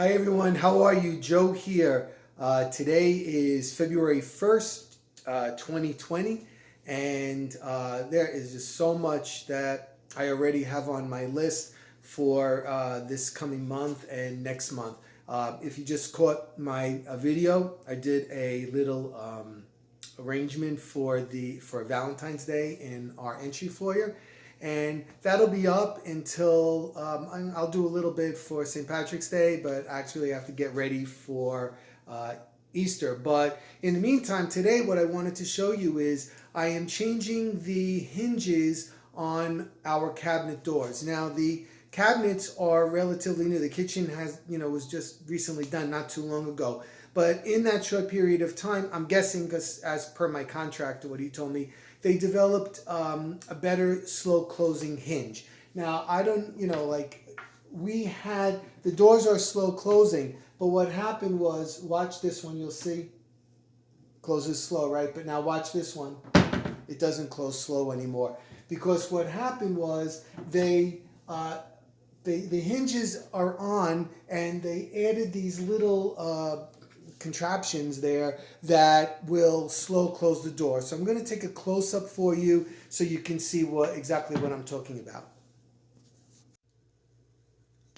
Hi everyone, how are you? Joe here. Today is February 1st, 2020, and there is just so much that I already have on my list for this coming month and next month. If you just caught my video, I did a little arrangement for Valentine's Day in our entry foyer, and that'll be up until I'll do a little bit for St. Patrick's Day, but actually I have to get ready for Easter. But in the meantime, today what I wanted to show you is I am changing the hinges on our cabinet doors. Now the cabinets are relatively new. The kitchen was just recently done not too long ago. But in that short period of time, I'm guessing, because as per my contractor, what he told me, they developed a better slow closing hinge. Now, I don't, the doors are slow closing, but what happened was, watch this one, you'll see, closes slow, right? But now watch this one, it doesn't close slow anymore. Because what happened was, the hinges are on, and they added these little contraptions there that will slow close the door. So I'm going to take a close-up for you so you can see exactly what I'm talking about.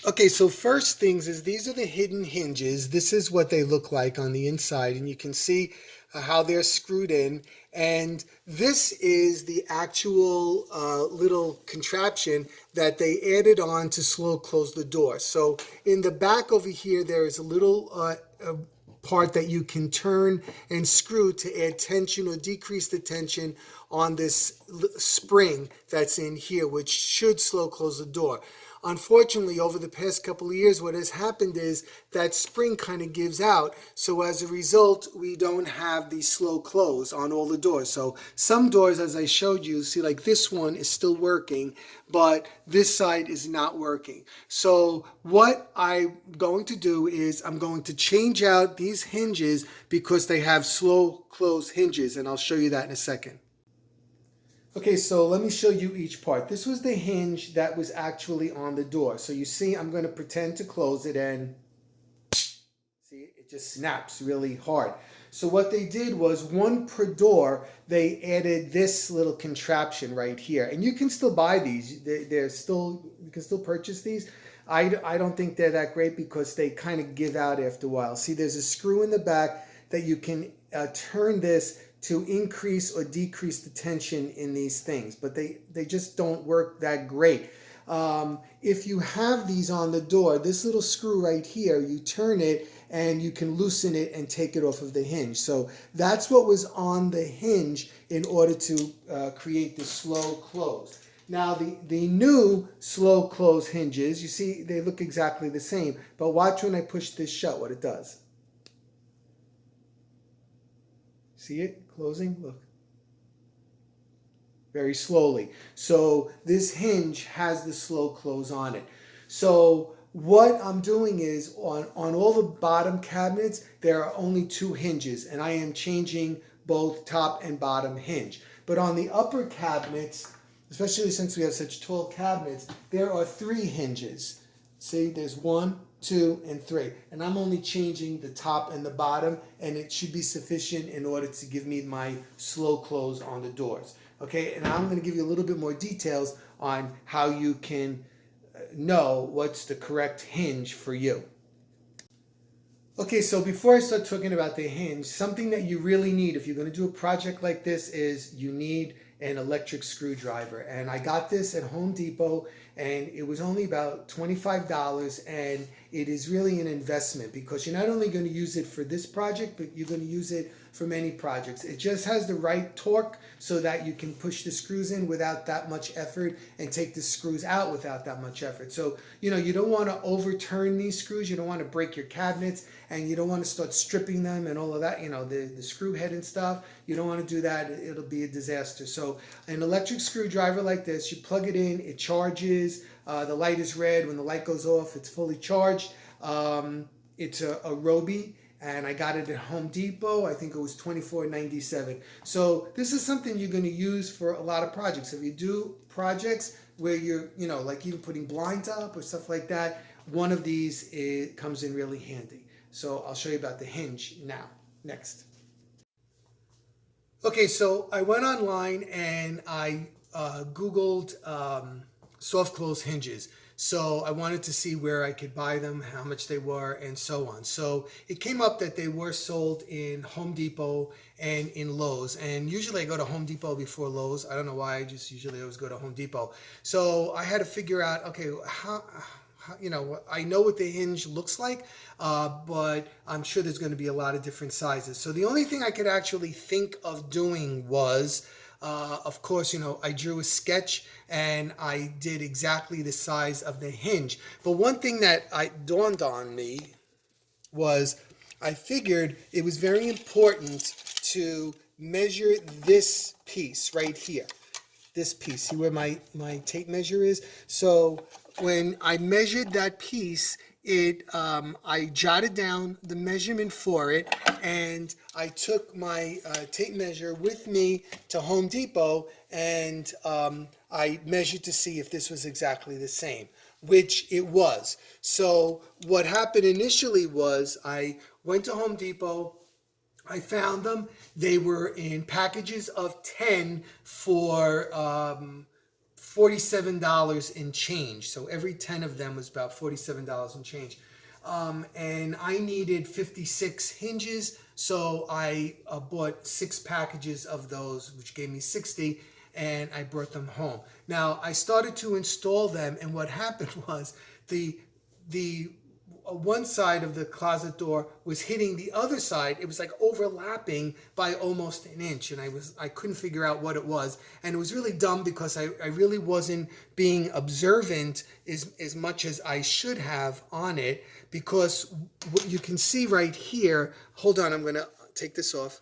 Okay, so first things is these are the hidden hinges. This is what they look like on the inside, and you can see how they're screwed in. And this is the actual little contraption that they added on to slow close the door. So in the back over here, there is a little part that you can turn and screw to add tension or decrease the tension on this spring that's in here, which should slow close the door. Unfortunately, over the past couple of years, what has happened is that spring kind of gives out. So as a result, we don't have the slow close on all the doors. So some doors, as I showed you, see like this one is still working, but this side is not working. So what I'm going to do is I'm going to change out these hinges because they have slow close hinges, and I'll show you that in a second. Okay, so let me show you each part. This was the hinge that was actually on the door. So you see, I'm going to pretend to close it, and see, it just snaps really hard. So what they did was, one per door, they added this little contraption right here. And you can still buy these. You can still purchase these. I don't think they're that great because they kind of give out after a while. See, there's a screw in the back that you can turn this to increase or decrease the tension in these things, but they just don't work that great. If you have these on the door, this little screw right here, you turn it and you can loosen it and take it off of the hinge. So that's what was on the hinge in order to create the slow close. Now the new slow close hinges, you see they look exactly the same, but watch when I push this shut what it does. See it closing? Look. Very slowly. So this hinge has the slow close on it. So what I'm doing is on all the bottom cabinets, there are only two hinges, and I am changing both top and bottom hinge. But on the upper cabinets, especially since we have such tall cabinets, there are three hinges. See, there's 1, 2, and 3. And I'm only changing the top and the bottom, and it should be sufficient in order to give me my slow close on the doors. Okay, and I'm going to give you a little bit more details on how you can know what's the correct hinge for you. Okay, so before I start talking about the hinge, something that you really need if you're going to do a project like this is you need an electric screwdriver. And I got this at Home Depot, and it was only about $25, and it is really an investment because you're not only going to use it for this project, but you're going to use it for many projects. It just has the right torque so that you can push the screws in without that much effort and take the screws out without that much effort. So, you don't want to overturn these screws, you don't want to break your cabinets, and you don't want to start stripping them and all of that, the screw head and stuff. You don't want to do that, it'll be a disaster. So an electric screwdriver like this, you plug it in, it charges, the light is red. When the light goes off, it's fully charged. It's a Roby, and I got it at Home Depot. I think it was $24.97. So this is something you're going to use for a lot of projects. If you do projects where you're, like even putting blinds up or stuff like that, one of these comes in really handy. So I'll show you about the hinge now. Next. Okay, so I went online and I Googled soft close hinges. So I wanted to see where I could buy them, how much they were, and so on. So it came up that they were sold in Home Depot and in Lowe's. And usually I go to Home Depot before Lowe's. I don't know why, I just usually always go to Home Depot. So I had to figure out, okay, I know what the hinge looks like, but I'm sure there's going to be a lot of different sizes. So the only thing I could actually think of doing was, of course, I drew a sketch and I did exactly the size of the hinge. But one thing that dawned on me was I figured it was very important to measure this piece right here. This piece, see where my tape measure is? So when I measured that piece, I jotted down the measurement for it, and I took my tape measure with me to Home Depot, and I measured to see if this was exactly the same, which it was. So what happened initially was I went to Home Depot. I found them. They were in packages of 10 for $47 in change. So every 10 of them was about $47 in change. And I needed 56 hinges, so I bought 6 packages of those, which gave me 60, and I brought them home. Now, I started to install them, and what happened was the one side of the closet door was hitting the other side. It was like overlapping by almost an inch, and I couldn't figure out what it was. And it was really dumb because I really wasn't being observant as much as I should have on it, because what you can see right here, hold on, I'm going to take this off.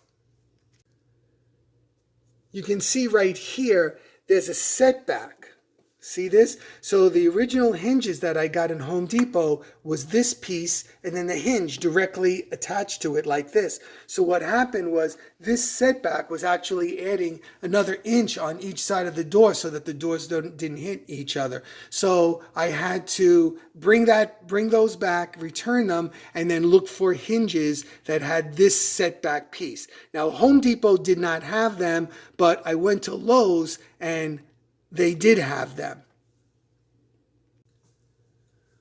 You can see right here, there's a setback. See this? So the original hinges that I got in Home Depot was this piece and then the hinge directly attached to it like this. So what happened was this setback was actually adding another inch on each side of the door so that the doors didn't hit each other. So I had to bring those back, return them, and then look for hinges that had this setback piece. Now Home Depot did not have them, but I went to Lowe's and they did have them.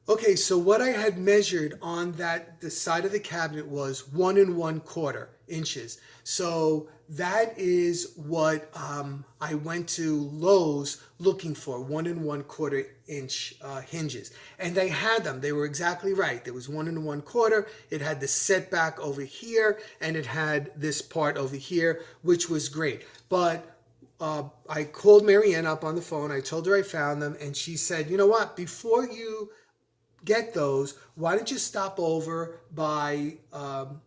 Okay, so what I had measured on the side of the cabinet was 1 1/4 inches. So that is what I went to Lowe's looking for, 1 1/4 inch hinges. And they had them. They were exactly right. There was 1 1/4. It had the setback over here, and it had this part over here, which was great. But I called Marianne up on the phone. I told her I found them, and she said, you know what, before you get those, why don't you stop over by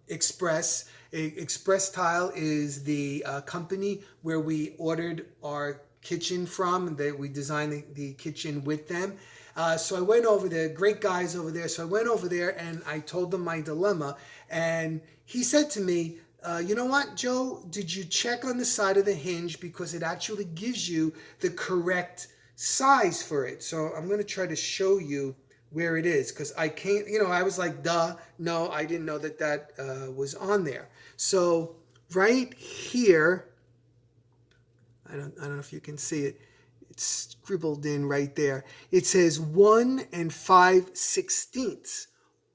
Express. Express Tile is the company where we ordered our kitchen from. We designed the kitchen with them. So I went over there, great guys over there. So I went over there and I told them my dilemma. And he said to me, you know what, Joe, did you check on the side of the hinge? Because it actually gives you the correct size for it. So I'm going to try to show you where it is, because I can't, I was like, duh, no, I didn't know that was on there. So right here, I don't know if you can see it. It's scribbled in right there. It says 1 5/16.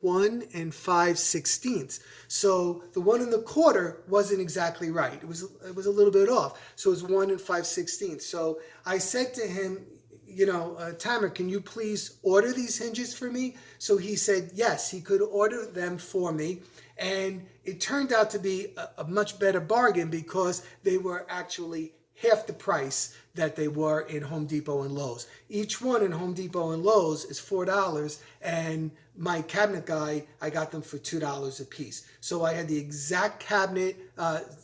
1 5/16. So the 1 1/4 wasn't exactly right. It was a little bit off. So it was 1 5/16. So I said to him, Tamer, can you please order these hinges for me? So he said yes, he could order them for me. And it turned out to be a much better bargain because they were actually half the price that they were in Home Depot and Lowe's. Each one in Home Depot and Lowe's is $4, and my cabinet guy, I got them for $2 a piece. So I had the exact cabinet,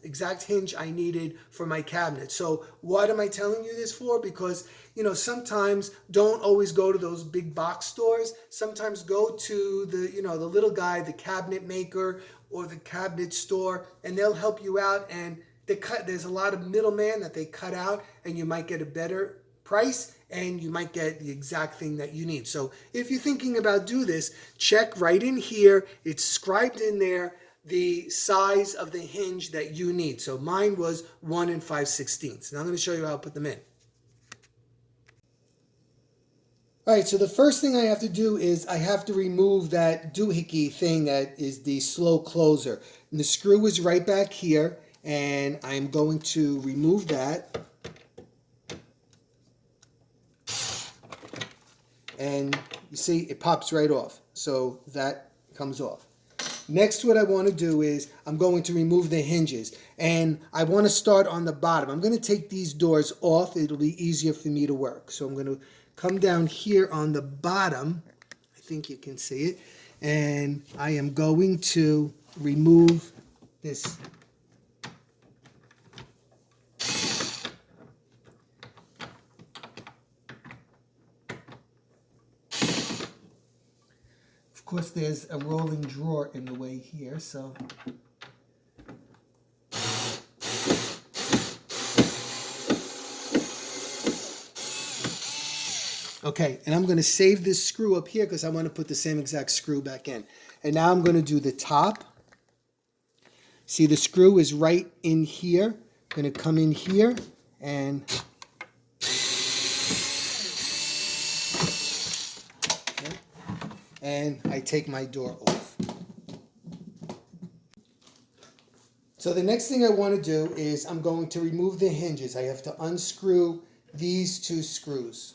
exact hinge I needed for my cabinet. So what am I telling you this for? Because, sometimes don't always go to those big box stores. Sometimes go to the little guy, the cabinet maker or the cabinet store, and they'll help you out. And there's a lot of middleman that they cut out, and you might get a better price, and you might get the exact thing that you need. So if you're thinking about do this, check right in here. It's scribed in there the size of the hinge that you need. So mine was 1 5/16. Now I'm going to show you how to put them in. All right, so the first thing I have to do is I have to remove that doohickey thing that is the slow closer. And the screw is right back here, and I'm going to remove that. And you see, it pops right off. So that comes off. Next, what I want to do is I'm going to remove the hinges. And I want to start on the bottom. I'm going to take these doors off. It'll be easier for me to work. So I'm going to come down here on the bottom. I think you can see it. And I am going to remove this. Of course, there's a rolling drawer in the way here, so. Okay, and I'm going to save this screw up here because I want to put the same exact screw back in. And now I'm going to do the top. See, the screw is right in here. I'm going to come in here and I take my door off. So the next thing I want to do is I'm going to remove the hinges. I have to unscrew these two screws.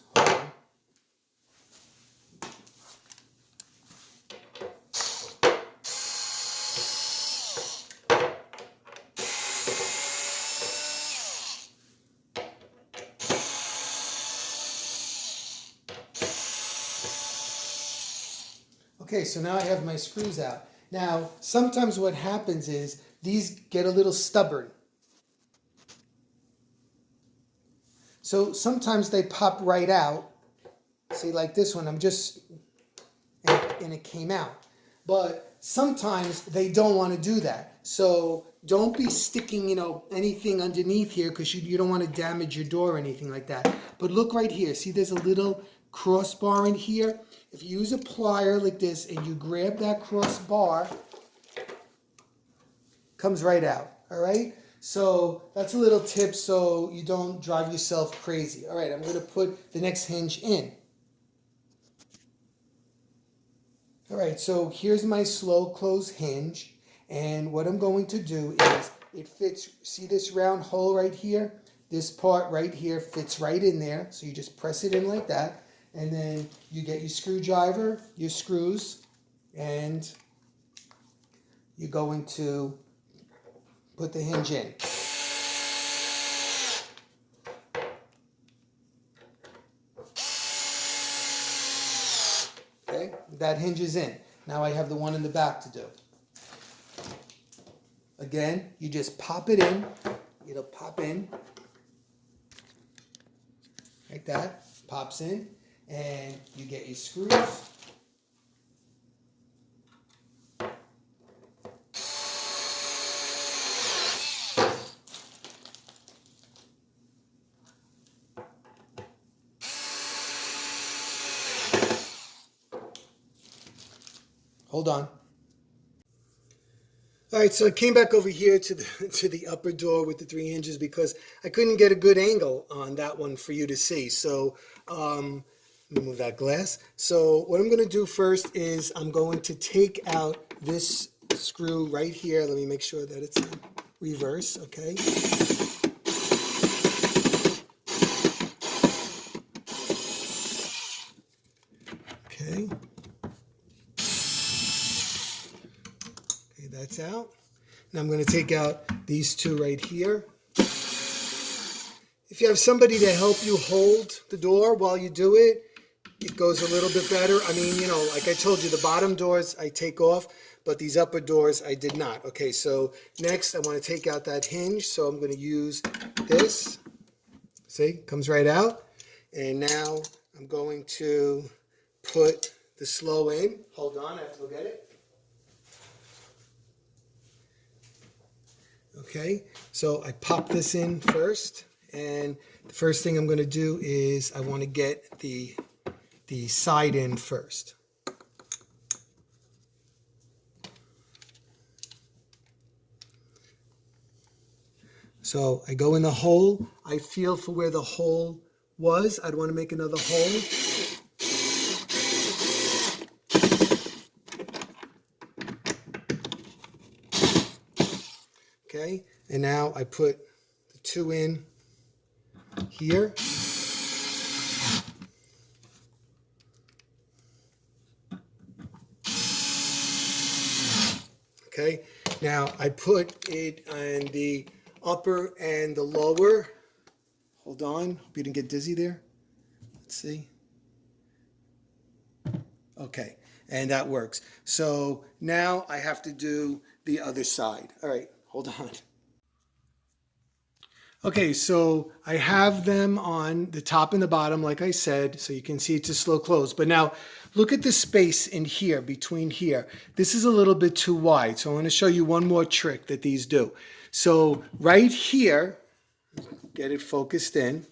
Okay, so now I have my screws out. Now, sometimes what happens is these get a little stubborn. So sometimes they pop right out. See, like this one, and it came out. But sometimes they don't want to do that. So don't be sticking, anything underneath here because you don't want to damage your door or anything like that. But look right here. See, there's a little crossbar in here. If you use a plier like this and you grab that crossbar, comes right out, all right? So that's a little tip so you don't drive yourself crazy. All right, I'm going to put the next hinge in. All right, so here's my slow close hinge. And what I'm going to do is it fits, see this round hole right here? This part right here fits right in there. So you just press it in like that. And then you get your screwdriver, your screws, and you're going to put the hinge in. Okay, that hinge is in. Now I have the one in the back to do. Again, you just pop it in. It'll pop in. Like that. Pops in. And you get your screws. Hold on. All right, so I came back over here to the upper door with the 3 hinges because I couldn't get a good angle on that one for you to see. So let me move that glass. So what I'm going to do first is I'm going to take out this screw right here. Let me make sure that it's in reverse, okay? Okay. That's out. Now I'm going to take out these 2 right here. If you have somebody to help you hold the door while you do it, it goes a little bit better. I mean, like I told you, the bottom doors I take off, but these upper doors I did not. Okay, so next I want to take out that hinge, so I'm going to use this. See, comes right out. And now I'm going to put the slow in. Hold on, I have to go get it. Okay, so I pop this in first, And the first thing I'm going to do is I want to get the side in first. So I go in the hole, I feel for where the hole was. I'd want to make another hole. Okay, and now I put the two in here. Okay, now I put it on the upper and the lower. Hold on, hope you didn't get dizzy there. Let's see. Okay, and that works. So now I have to do the other side. All right, hold on. Okay, so I have them on the top and the bottom, like I said, so you can see it's a slow close. But now look at the space in here, between here. This is a little bit too wide, so I want to show you one more trick that these do. So right here, get it focused in.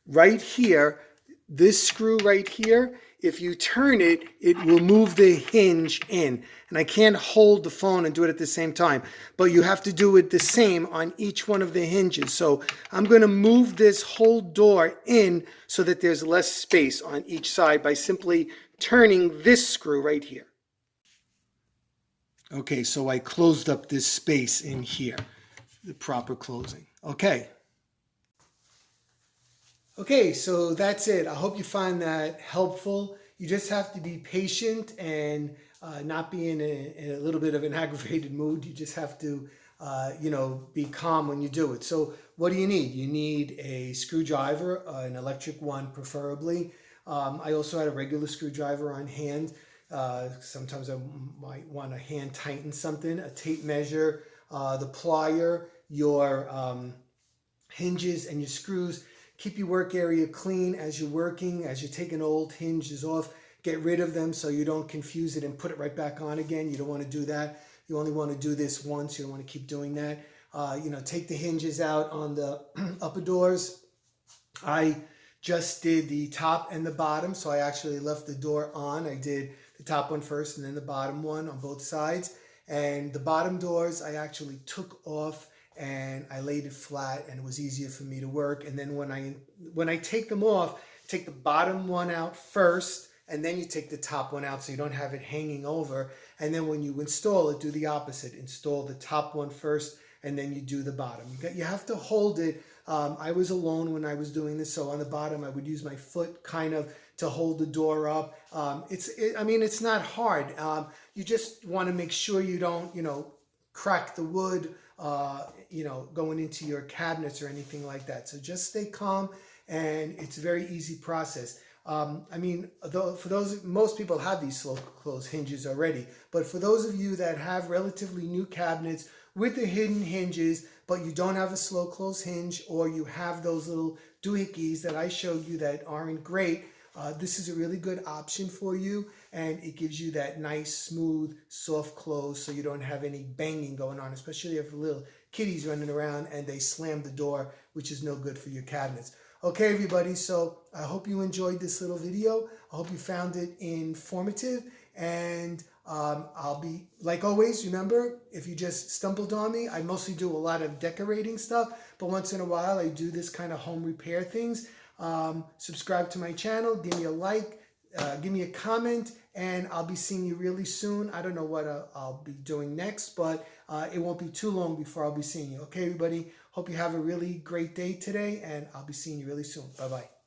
Right here, this screw right here, if you turn it, it will move the hinge in. And I can't hold the phone and do it at the same time, but you have to do it the same on each one of the hinges. So I'm going to move this whole door in so that there's less space on each side by simply turning this screw right here. Okay, so I closed up this space in here, the proper closing. Okay. Okay, so that's it. I hope you find that helpful. You just have to be patient and not be in a little bit of an aggravated mood. You just have to, be calm when you do it. So what do you need? You need a screwdriver, an electric one preferably. I also had a regular screwdriver on hand. Sometimes I might want to hand tighten something, a tape measure, the plier, your hinges and your screws. Keep your work area clean as you're working, as you're taking old hinges off. Get rid of them so you don't confuse it and put it right back on again. You don't want to do that. You only want to do this once. You don't want to keep doing that. Take the hinges out on the upper doors. I just did the top and the bottom, so I actually left the door on. I did the top one first and then the bottom one on both sides. And the bottom doors I actually took off and I laid it flat, and it was easier for me to work. And then when I take them off, take the bottom one out first, and then you take the top one out so you don't have it hanging over. And then when you install it, do the opposite. Install the top one first, and then you do the bottom. You have to hold it. I was alone when I was doing this, so on the bottom I would use my foot kind of to hold the door up. It's not hard. You just want to make sure you don't, crack the wood, going into your cabinets or anything like that. So just stay calm, and it's a very easy process. Most people have these slow close hinges already, but for those of you that have relatively new cabinets with the hidden hinges, but you don't have a slow close hinge, or you have those little doohickeys that I showed you that aren't great, this is a really good option for you, and it gives you that nice, smooth, soft close so you don't have any banging going on, especially if little kitties running around and they slam the door, which is no good for your cabinets. Okay, everybody, so I hope you enjoyed this little video. I hope you found it informative, and I'll be, like always, remember, if you just stumbled on me, I mostly do a lot of decorating stuff, but once in a while I do this kind of home repair things. Subscribe to my channel, give me a like, give me a comment, and I'll be seeing you really soon. I don't know what I'll be doing next, but it won't be too long before I'll be seeing you. Okay, everybody, hope you have a really great day today, and I'll be seeing you really soon. Bye-bye.